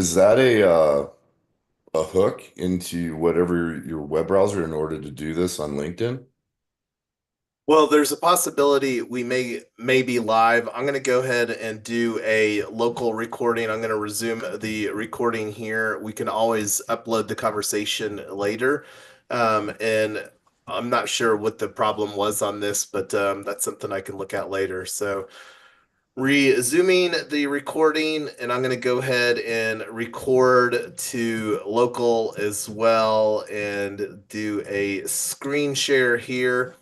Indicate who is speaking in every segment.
Speaker 1: Is that a hook into whatever your web browser in order to do this on LinkedIn?
Speaker 2: Well, there's a possibility we may be live. I'm going to go ahead and do a local recording. I'm going to resume the recording here. We can always upload the conversation later. And I'm not sure what the problem was on this, but that's something I can look at later. So resuming the recording, and I'm going to go ahead and record to local as well and do a screen share here.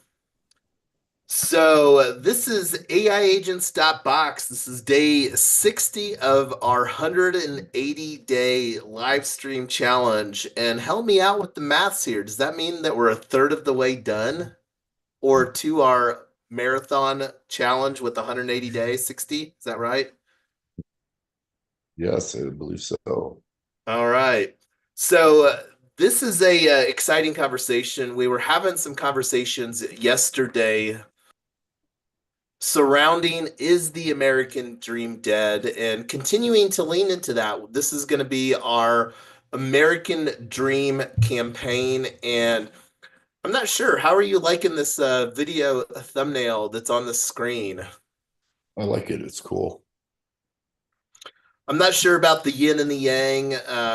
Speaker 2: So this is AI Agents.box. This is day 60 of our 180-day live stream challenge. And help me out with the maths here. Does that mean that we're a third of the way done? Or to our marathon challenge with 180 days, 60? Is that right?
Speaker 1: Yes, I believe so.
Speaker 2: All right. So this is a exciting conversation. We were having some conversations yesterday surrounding is the American dream dead and continuing to lean into that. This is going to be our American dream campaign. And I'm not sure, how are you liking this video thumbnail that's on the screen?
Speaker 1: I like it. It's cool.
Speaker 2: I'm not sure about the yin and the yang.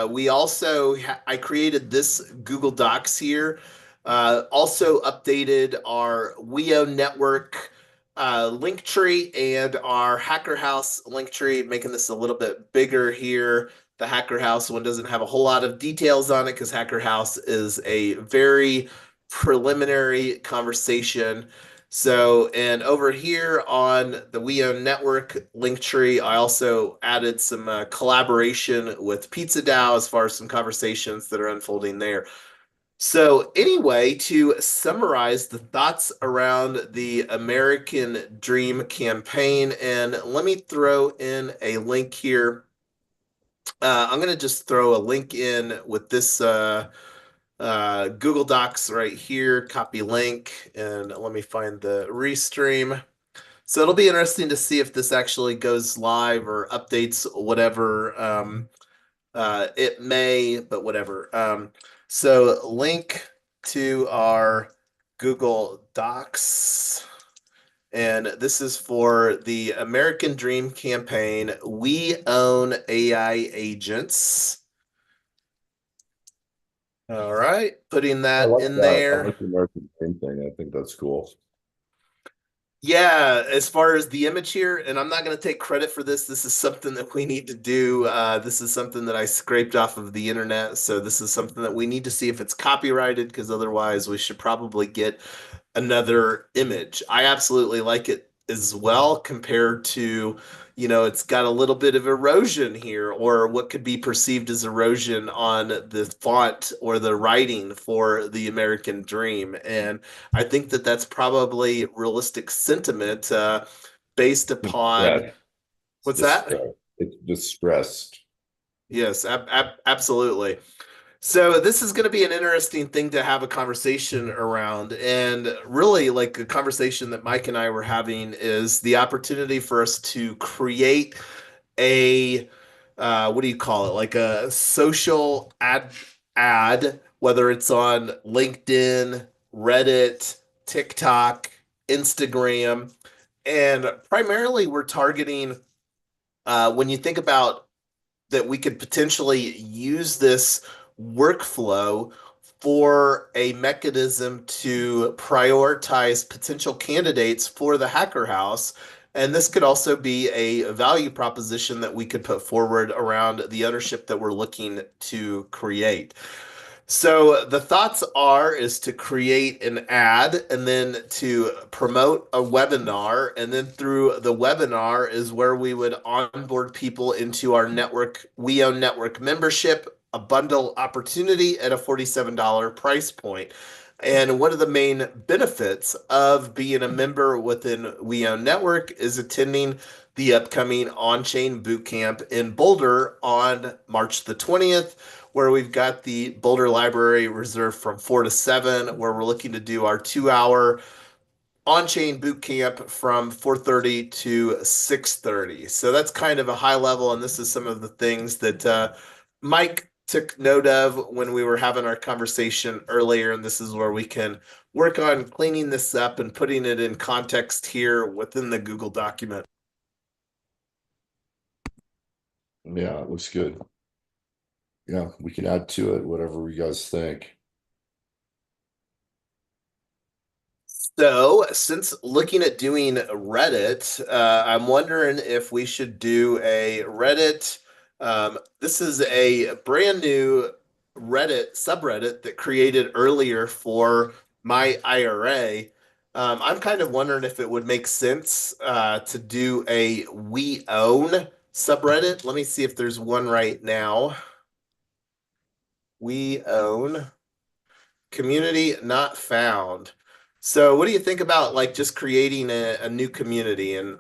Speaker 2: We also, I created this Google Docs here. Also updated our WEO network link tree and our Hacker House link tree, making this a little bit bigger here. The Hacker House one doesn't have a whole lot of details on it because Hacker House is a very preliminary conversation. So, and over here on the We Own Network link tree, I also added some collaboration with Pizza DAO as far as some conversations that are unfolding there. So, anyway, to summarize the thoughts around the American Dream campaign, and let me throw in a link here. I'm going to just throw a link in with this Google Docs right here, copy link, and let me find the restream. So it'll be interesting to see if this actually goes live or updates whatever it may, but whatever. So link to our Google Docs. And this is for the American Dream campaign. We own AI agents. All right, putting
Speaker 1: I
Speaker 2: that
Speaker 1: like
Speaker 2: in
Speaker 1: that. I
Speaker 2: there.
Speaker 1: like the American Dream thing. I think that's cool.
Speaker 2: Yeah, as far as the image here, and I'm not going to take credit for this. This is something that we need to do. This is something that I scraped off of the internet. So this is something that we need to see if it's copyrighted, because otherwise we should probably get another image. I absolutely like it as well compared to, it's got a little bit of erosion here, or what could be perceived as erosion on the font or the writing for the American Dream. And I think that that's probably realistic sentiment based
Speaker 1: It's
Speaker 2: upon
Speaker 1: stressed. It's
Speaker 2: what's that?
Speaker 1: distressed. It's distressed.
Speaker 2: Yes, absolutely. So this is going to be an interesting thing to have a conversation around. And really, like a conversation that Mike and I were having is the opportunity for us to create a what do you call it? Like a social ad, whether it's on LinkedIn, Reddit, TikTok, Instagram. And primarily we're targeting when you think about that we could potentially use this workflow for a mechanism to prioritize potential candidates for the Hacker House. And this could also be a value proposition that we could put forward around the ownership that we're looking to create. So the thoughts are is to create an ad and then to promote a webinar, and then through the webinar is where we would onboard people into our network, We Own Network membership, a bundle opportunity at a $47 price point. And one of the main benefits of being a member within We Own Network is attending the upcoming on-chain bootcamp in Boulder on March the 20th, where we've got the Boulder Library reserved from 4 to 7, where we're looking to do our 2 hour on-chain boot camp from 4:30 to 6:30. So that's kind of a high level, and this is some of the things that Mike took note of when we were having our conversation earlier, and this is where we can work on cleaning this up and putting it in context here within the Google document.
Speaker 1: Yeah, it looks good. Yeah, we can add to it, whatever you guys think.
Speaker 2: So, since looking at doing Reddit, I'm wondering if we should do a Reddit. This is a brand new Reddit subreddit that created earlier for my IRA. I'm kind of wondering if it would make sense to do a We Own subreddit. Let me see if there's one right now. We Own. Community not found. So, what do you think about like just creating a new community? And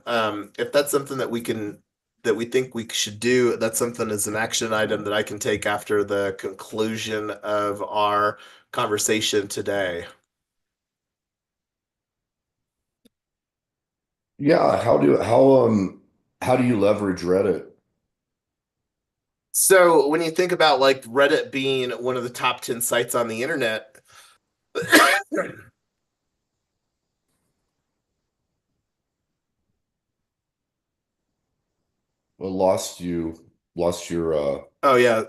Speaker 2: if that's something that we think we should do, that's something as an action item that I can take after the conclusion of our conversation today.
Speaker 1: Yeah, how do you leverage Reddit?
Speaker 2: So, when you think about like Reddit being one of the top 10 sites on the internet,
Speaker 1: Well, lost your
Speaker 2: oh yeah,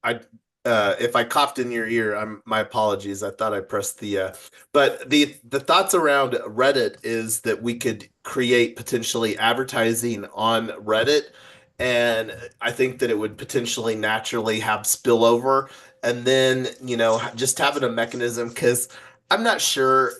Speaker 2: I if I coughed in your ear, my apologies. I thought I pressed the but the thoughts around Reddit is that we could create potentially advertising on Reddit, and I think that it would potentially naturally have spillover, and then just having a mechanism because I'm not sure,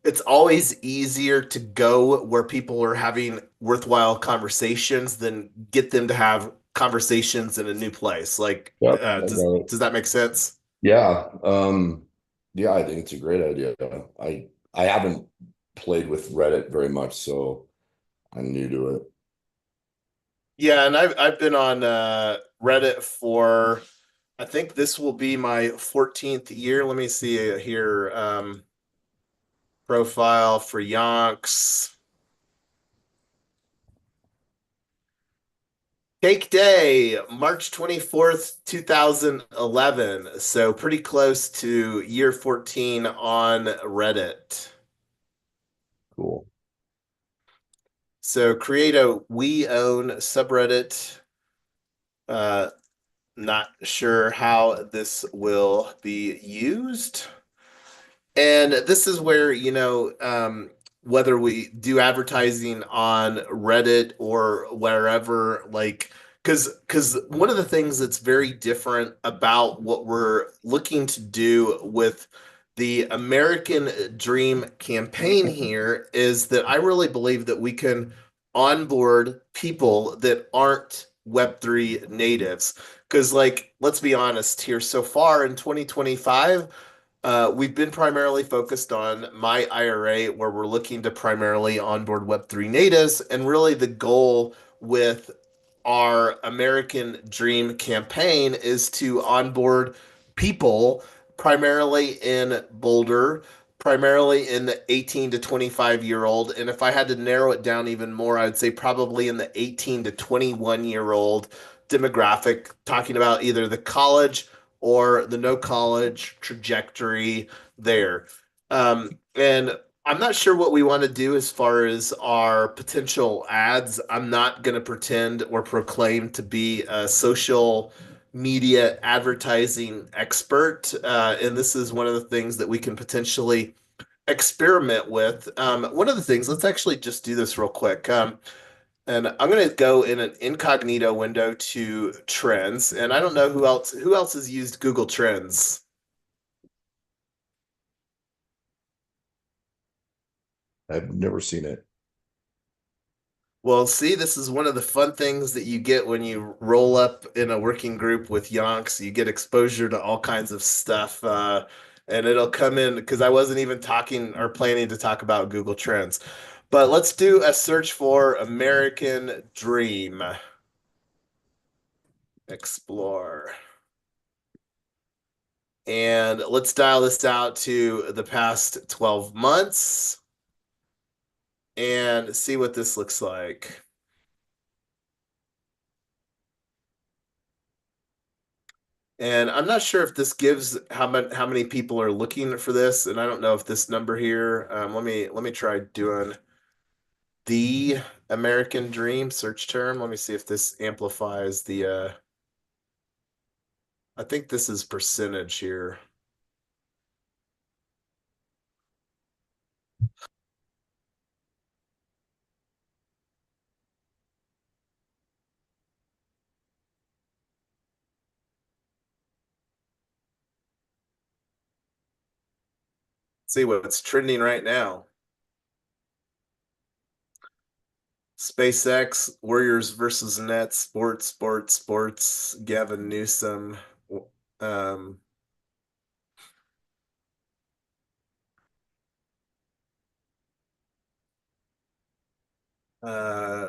Speaker 2: it's always easier to go where people are having worthwhile conversations than get them to have conversations in a new place. Like,
Speaker 1: Yep, I got it.
Speaker 2: does that make sense?
Speaker 1: Yeah, yeah, I think it's a great idea. I haven't played with Reddit very much, so I'm new to it.
Speaker 2: Yeah, and I've been on Reddit for I think this will be my 14th year. Let me see here. Profile for Yonks. Cake Day, March 24th, 2011. So pretty close to year 14 on Reddit.
Speaker 1: Cool.
Speaker 2: So create a We Own subreddit. Uh, Not sure how this will be used. And this is where, whether we do advertising on Reddit or wherever, like, because one of the things that's very different about what we're looking to do with the American Dream campaign here is that I really believe that we can onboard people that aren't Web3 natives. Because, like, let's be honest here, so far in 2025, we've been primarily focused on my IRA, where we're looking to primarily onboard Web3 natives. And really, the goal with our American Dream campaign is to onboard people primarily in Boulder, primarily in the 18 to 25-year-old. And if I had to narrow it down even more, I would say probably in the 18 to 21-year-old demographic, talking about either the college or the no college trajectory there. And I'm not sure what we want to do as far as our potential ads. I'm not going to pretend or proclaim to be a social media advertising expert. And this is one of the things that we can potentially experiment with. One of the things, let's actually just do this real quick. And I'm going to go in an incognito window to Trends. And I don't know who else has used Google Trends.
Speaker 1: I've never seen it.
Speaker 2: Well, see, this is one of the fun things that you get when you roll up in a working group with Yonks. You get exposure to all kinds of stuff. And it'll come in because I wasn't even talking or planning to talk about Google Trends. But let's do a search for American Dream. Explore. And let's dial this out to the past 12 months. and see what this looks like. And I'm not sure if this gives how many people are looking for this, and I don't know if this number here. Let me try doing the American Dream search term. Let me see if this amplifies the. I think this is percentage here. See what's trending right now. SpaceX, Warriors versus Nets, sports, Gavin Newsom. Um, uh,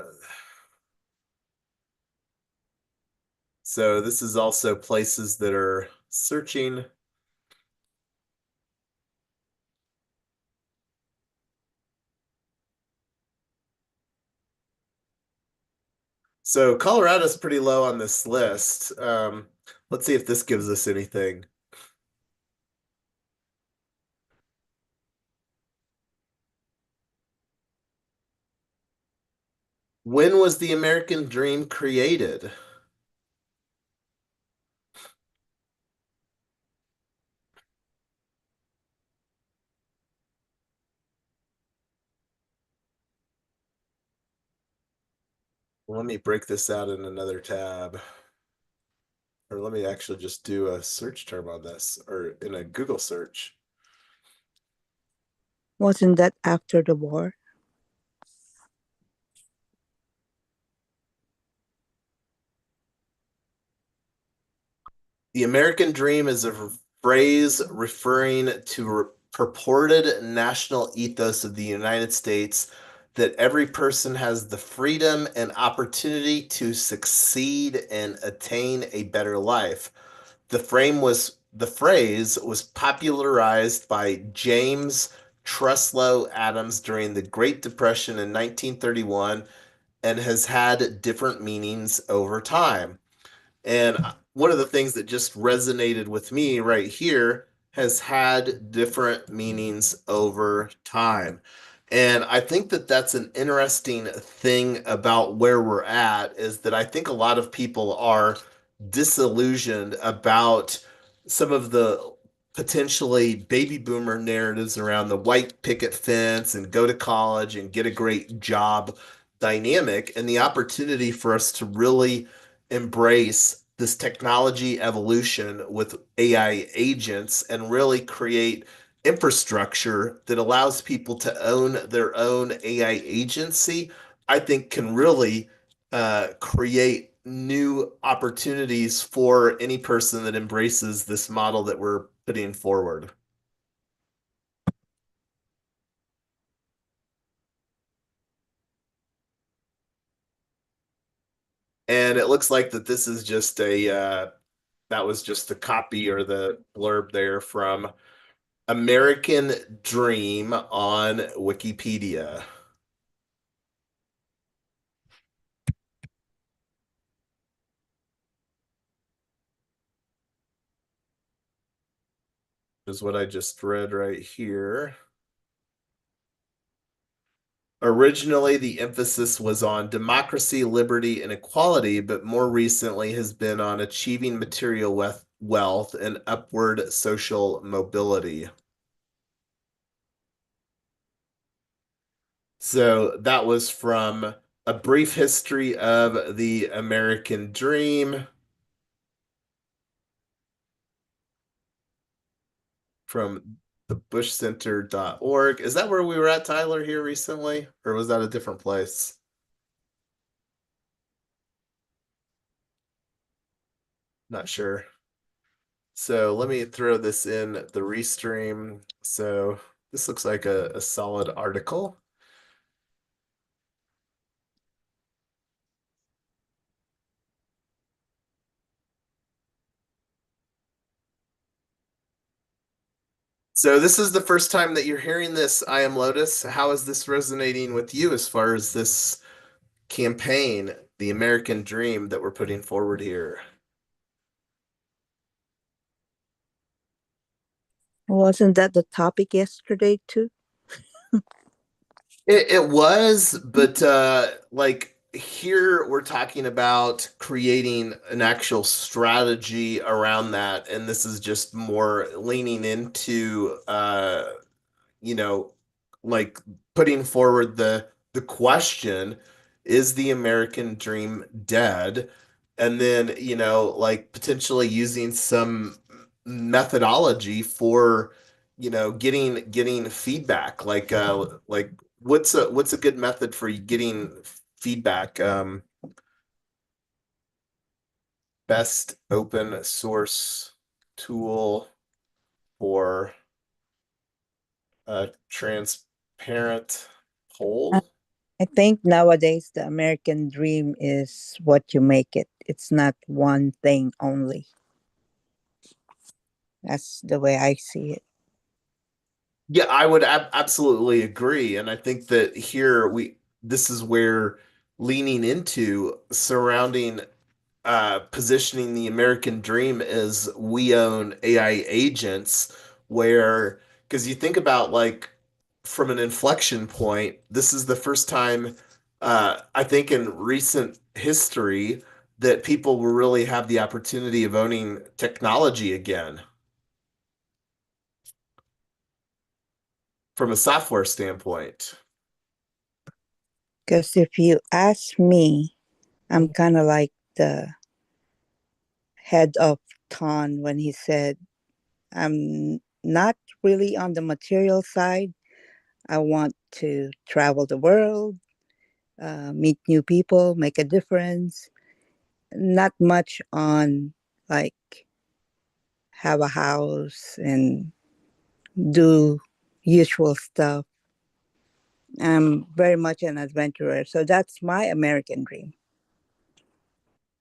Speaker 2: so this is also places that are searching. So Colorado's pretty low on this list. Let's see if this gives us anything. When was the American Dream created? Let me break this out in another tab. Or let me actually just do a search term on this or in a Google search.
Speaker 3: Wasn't that after the war?
Speaker 2: The American Dream is a phrase referring to purported national ethos of the United States that every person has the freedom and opportunity to succeed and attain a better life. The phrase was popularized by James Truslow Adams during the Great Depression in 1931 and has had different meanings over time. And one of the things that just resonated with me right here has had different meanings over time. And I think that that's an interesting thing about where we're at is that I think a lot of people are disillusioned about some of the potentially baby boomer narratives around the white picket fence and go to college and get a great job dynamic and the opportunity for us to really embrace this technology evolution with AI agents and really create infrastructure that allows people to own their own AI agency, I think can really create new opportunities for any person that embraces this model that we're putting forward. And it looks like that this is just a that was just the copy or the blurb there from American Dream on Wikipedia. Is what I just read right here. Originally, the emphasis was on democracy, liberty, and equality, but more recently has been on achieving material wealth and upward social mobility. So that was from A Brief History of the American Dream from thebushcenter.org. Is that where we were at, Tyler, here recently? Or was that a different place? Not sure. So let me throw this in the restream. So this looks like a solid article. So this is the first time that you're hearing this. I am Lotus. How is this resonating with you as far as this campaign, the American dream that we're putting forward here?
Speaker 3: Wasn't that the topic yesterday too?
Speaker 2: It was, but like here we're talking about creating an actual strategy around that, and this is just more leaning into you know, like putting forward the question, is the American dream dead? And then, like potentially using some methodology for, getting feedback. Like what's a good method for getting feedback? Best open source tool for a transparent
Speaker 3: I
Speaker 2: poll.
Speaker 3: I think nowadays the American dream is what you make it. It's not one thing only. That's the way I see it.
Speaker 2: Yeah, I would absolutely agree. And I think that here this is where leaning into surrounding positioning the American dream as we own AI agents, where, because you think about like from an inflection point, this is the first time I think in recent history that people will really have the opportunity of owning technology again from a software standpoint.
Speaker 3: Because if you ask me, I'm kind of like the head of Ton when he said, I'm not really on the material side. I want to travel the world, meet new people, make a difference. Not much on like have a house and do usual stuff. I'm very much an adventurer. So that's my American dream.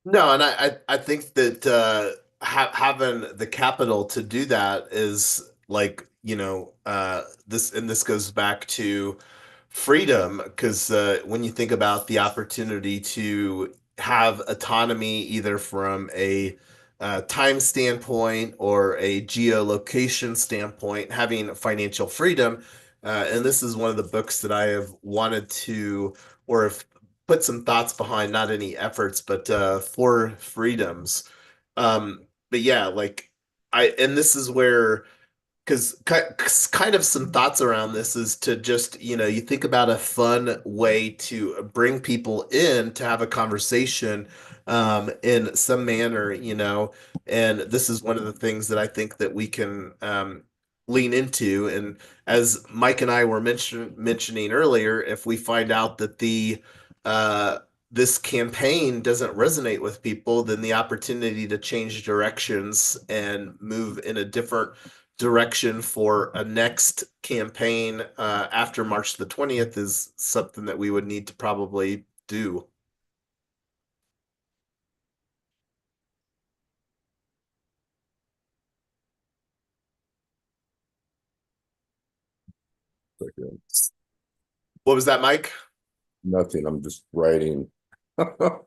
Speaker 2: No, and I think that having the capital to do that is like, this, and this goes back to freedom, because when you think about the opportunity to have autonomy either from a time standpoint or a geolocation standpoint, having financial freedom, and this is one of the books that I have wanted to, or have put some thoughts behind, not any efforts, but for freedoms. But yeah, like and this is where, because kind of some thoughts around this is to just, you think about a fun way to bring people in to have a conversation in some manner, and this is one of the things that I think that we can lean into. And as Mike and I were mentioning earlier, if we find out that uh, this campaign doesn't resonate with people, then the opportunity to change directions and move in a different direction for a next campaign after March the 20th is something that we would need to probably do.
Speaker 1: Okay.
Speaker 2: What was that, Mike?
Speaker 1: Nothing. I'm just writing. I'm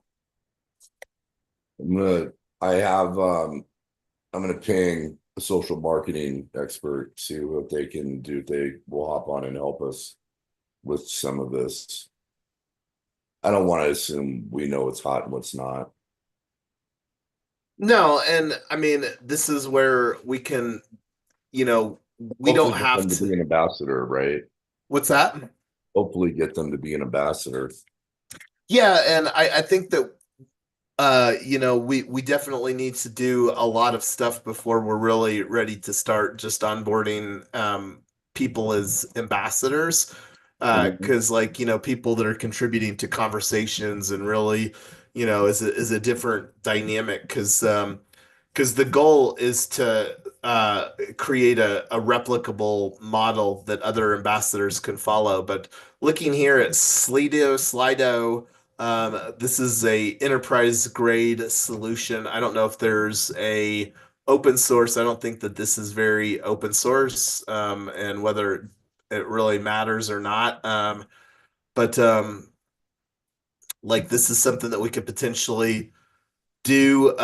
Speaker 1: gonna. I have. I'm gonna ping a social marketing expert, see what they can do. If they will hop on and help us with some of this. I don't want to assume we know what's hot and what's not.
Speaker 2: No, and I mean, this is where we can, you know, we
Speaker 1: Hopefully,
Speaker 2: don't
Speaker 1: get
Speaker 2: have
Speaker 1: them to be
Speaker 2: to.
Speaker 1: an ambassador, right?
Speaker 2: What's that?
Speaker 1: Hopefully, get them to be an ambassador.
Speaker 2: Yeah, and I think that we definitely need to do a lot of stuff before we're really ready to start just onboarding people as ambassadors.
Speaker 1: Mhm.
Speaker 2: Because like, people that are contributing to conversations and really, is a different dynamic. Because the goal is to create a replicable model that other ambassadors can follow. But looking here at Slido, this is a enterprise grade solution. I don't know if there's a open source. I don't think that this is very open source, and whether it really matters or not. But like this is something that we could potentially do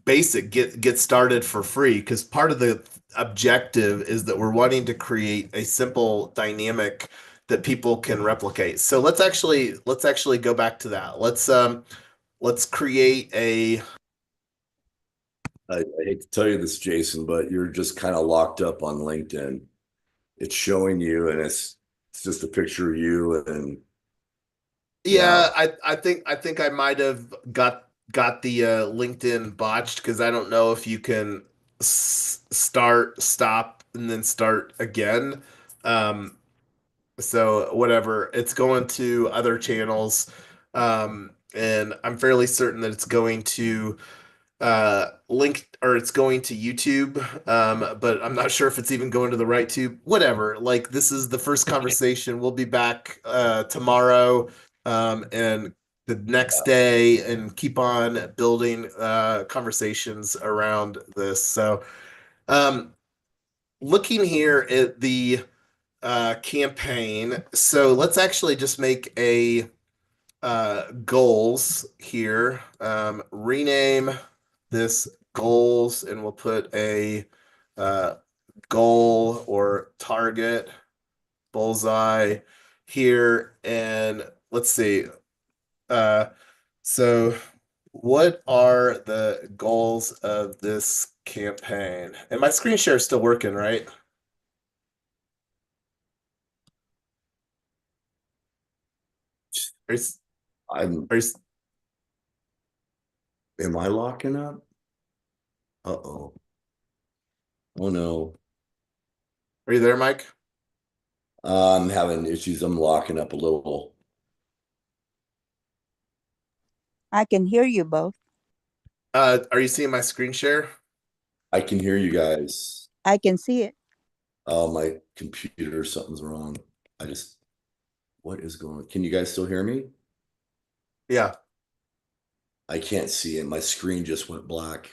Speaker 2: basic get started for free, because part of the objective is that we're wanting to create a simple dynamic that people can replicate. So let's actually go back to that. Let's create a
Speaker 1: I hate to tell you this, Jason, but you're just kind of locked up on LinkedIn. It's showing you, and it's just a picture of you, and yeah.
Speaker 2: yeah, I think I might have got the LinkedIn botched, because I don't know if you can start, stop, and then start again. Um, so whatever, it's going to other channels, and I'm fairly certain that it's going to link, or it's going to YouTube, but I'm not sure if it's even going to the right tube. Whatever, like this is the first conversation. We'll be back tomorrow, and the next day, and keep on building conversations around this. So um looking here at the campaign, so let's actually just make a goals here. Rename this goals, and we'll put a uh, goal or target bullseye here. And let's see. Uh, so, what are the goals of this campaign? And my screen share is still working, right? Are you,
Speaker 1: I'm.
Speaker 2: are you,
Speaker 1: Am I locking up? Uh-oh. Oh no.
Speaker 2: are you there, Mike?
Speaker 1: I'm having issues. I'm locking up a little.
Speaker 3: I can hear you both.
Speaker 2: Are you seeing my screen share?
Speaker 1: I can hear you guys.
Speaker 3: I can see it.
Speaker 1: Oh, my computer, something's wrong. I just, what is going on? Can you guys still hear me?
Speaker 2: Yeah.
Speaker 1: I can't see it. My screen just went black.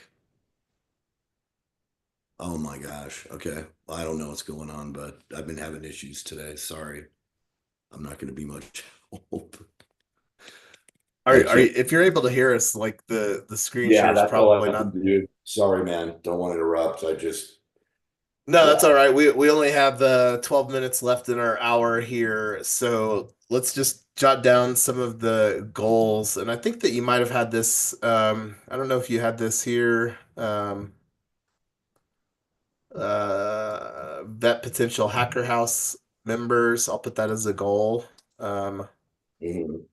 Speaker 1: Oh my gosh. Okay. I don't know what's going on, but I've been having issues today. Sorry. I'm not going to be much help. I
Speaker 2: Are
Speaker 1: can't.
Speaker 2: you, if you're able to hear us, like the screen share
Speaker 1: Yeah,
Speaker 2: is
Speaker 1: that's all
Speaker 2: probably
Speaker 1: I can
Speaker 2: not.
Speaker 1: do. Sorry, man. Don't want to interrupt. I just,
Speaker 2: No, that's
Speaker 1: yeah.
Speaker 2: all right. We only have the 12 minutes left in our hour here, so let's just jot down some of the goals. And I think that you might have had this. I don't know if you had this here. Vet potential hacker house members. I'll put that as a goal. Um,
Speaker 1: Mhm.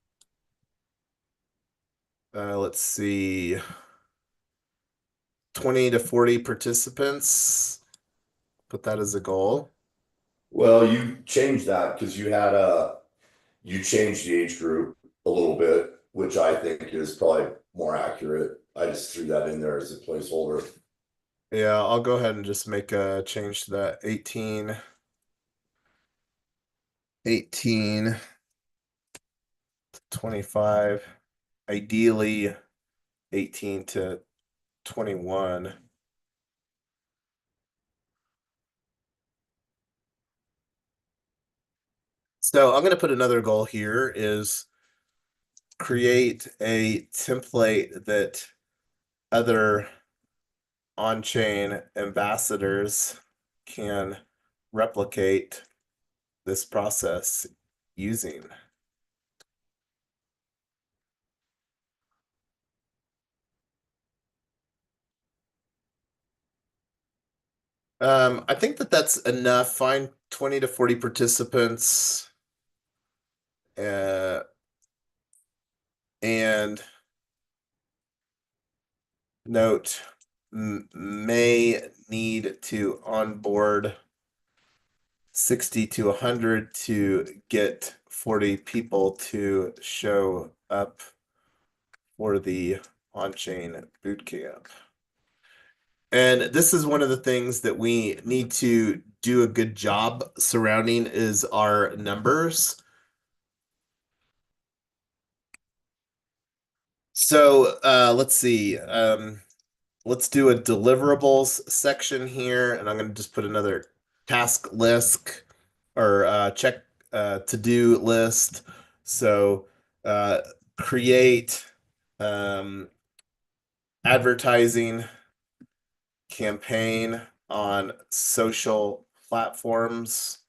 Speaker 2: let's see, 20 to 40 participants. Put that as a goal.
Speaker 1: Well, you changed that because you changed the age group a little bit, which I think is probably more accurate. I just threw that in there as a placeholder.
Speaker 2: Yeah, I'll go ahead and just make a change to that 18 to 25, ideally 18 to 21. So I'm going to put another goal here is create a template that other on-chain ambassadors can replicate this process using. I think that that's enough. Find 20 to 40 participants, uh, and note may need to onboard 60 to 100 to get 40 people to show up for the on-chain bootcamp. And this is one of the things that we need to do a good job surrounding is our numbers. So let's see. let's do a deliverables section here, and I'm going to just put another task list or check to-do list. So create advertising campaign on social platforms.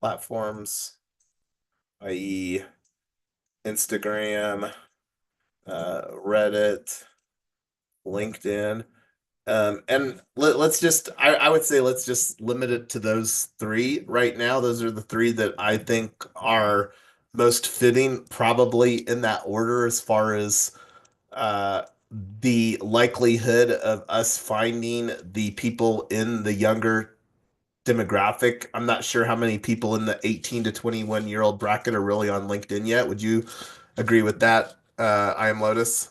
Speaker 2: Platforms, i.e., Instagram, Reddit, LinkedIn. And let's just, I would say let's just limit it to those three right now. Those are the three that I think are most fitting, probably in that order as far as uh, the likelihood of us finding the people in the younger demographic. I'm not sure how many people in the 18 to 21-year-old bracket are really on LinkedIn yet. Would you agree with that, I am Lotus?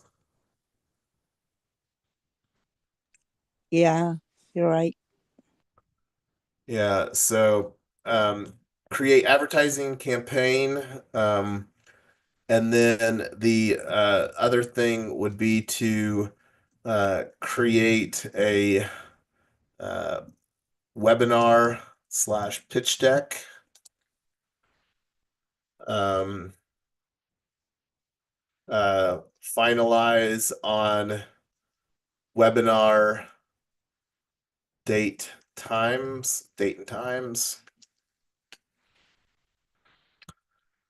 Speaker 3: Yeah, you're right.
Speaker 2: Yeah, so um, create advertising campaign. And then the other thing would be to create a uh, webinar slash pitch deck. Um, Finalize on webinar date and times.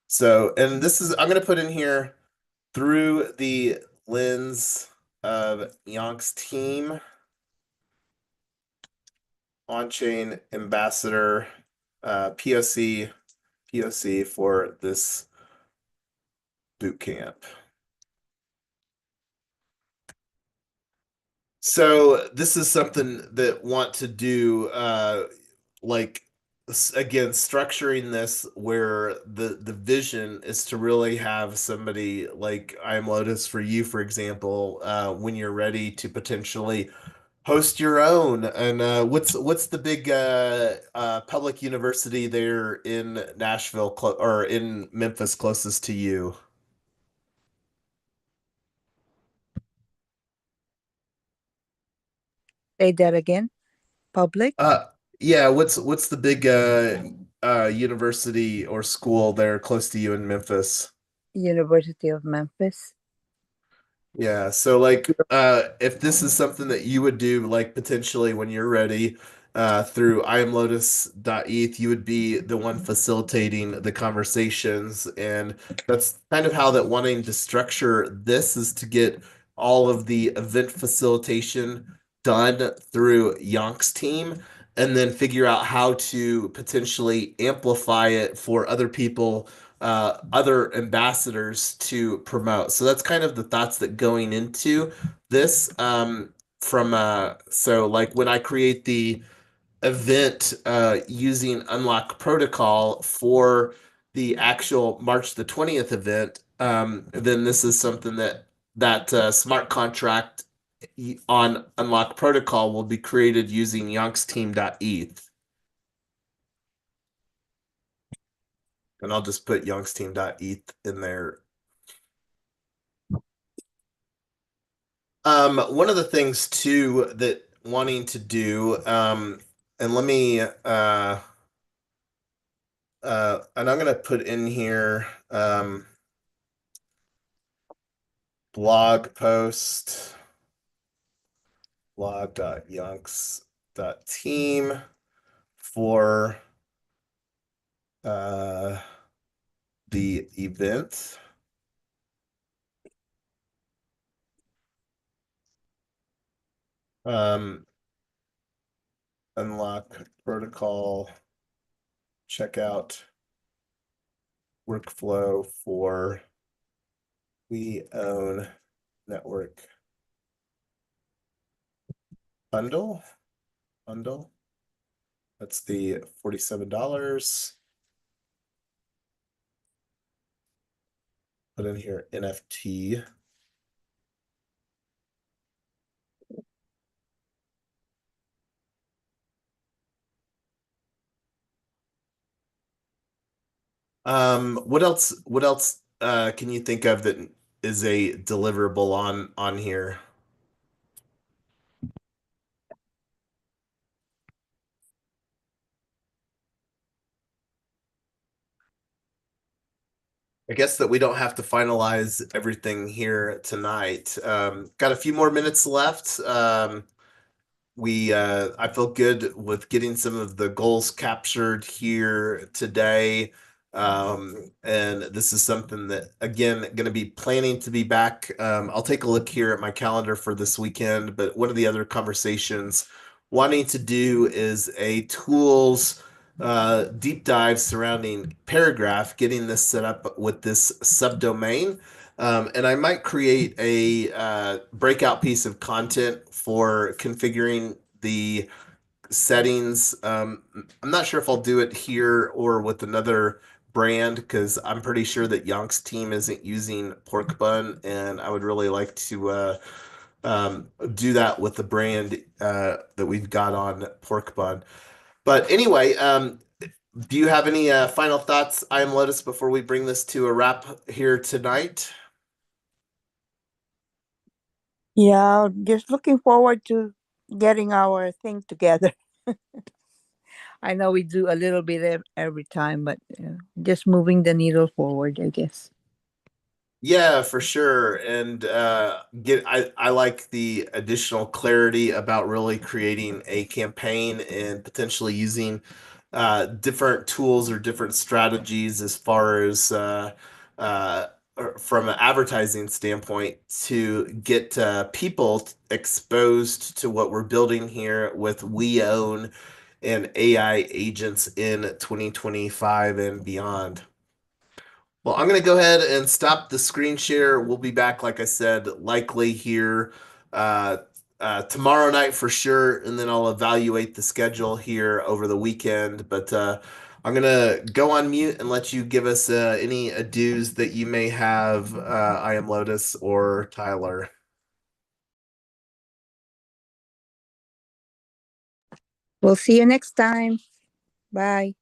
Speaker 2: So, and this is, I'm going to put in here through the lens of Yonk's team, on-chain ambassador, POC for this boot camp. So this is something that want to do, like again, structuring this where the vision is to really have somebody like I'm Lotus for you, for example, when you're ready to potentially host your own. And what's the big public university there in Nashville or in Memphis closest to you?
Speaker 3: Say that again. Public
Speaker 2: Uh, yeah, what's the big university or school there close to you in Memphis?
Speaker 3: University of Memphis.
Speaker 2: Yeah, so like if this is something that you would do like potentially when you're ready through imlotus.eth, you would be the one facilitating the conversations, and that's kind of how that wanting to structure this is to get all of the event facilitation done through Yonk's team and then figure out how to potentially amplify it for other people, other ambassadors to promote. So that's kind of the thoughts that going into this. From so like when I create the event using Unlock Protocol for the actual March the 20th event, then this is something that smart contract on Unlock Protocol will be created using yonksteam.eth. And I'll just put yonksteam.eth in there. One of the things too that wanting to do, and let me and I'm gonna put in here blog post blog.yonks.team for the event. Unlock protocol checkout workflow for we own network bundle. That's the $47. Put in here NFT. What else can you think of that is a deliverable on here. I guess that we don't have to finalize everything here tonight. Got a few more minutes left. I feel good with getting some of the goals captured here today. And this is something that, again, going to be planning to be back. I'll take a look here at my calendar for this weekend, but one of the other conversations wanting to do is a tools deep dive surrounding Paragraph, getting this set up with this subdomain. And I might create a breakout piece of content for configuring the settings. I'm not sure if I'll do it here or with another brand because I'm pretty sure that Yonk's team isn't using pork bun, and I would really like to do that with the brand that we've got on pork bun. But anyway, do you have any final thoughts, I am Lotus, before we bring this to a wrap here tonight?
Speaker 3: Yeah, just looking forward to getting our thing together. I know we do a little bit every time, but just moving the needle forward, I guess.
Speaker 2: Yeah, for sure. And I like the additional clarity about really creating a campaign and potentially using different tools or different strategies as far as from an advertising standpoint to get people exposed to what we're building here with We Own and AI agents in 2025 and beyond. Well, I'm going to go ahead and stop the screen share. We'll be back, like I said, likely here uh, tomorrow night for sure, and then I'll evaluate the schedule here over the weekend. But I'm going to go on mute and let you give us any adieus that you may have, I am Lotus or Tyler.
Speaker 3: We'll see you next time. Bye.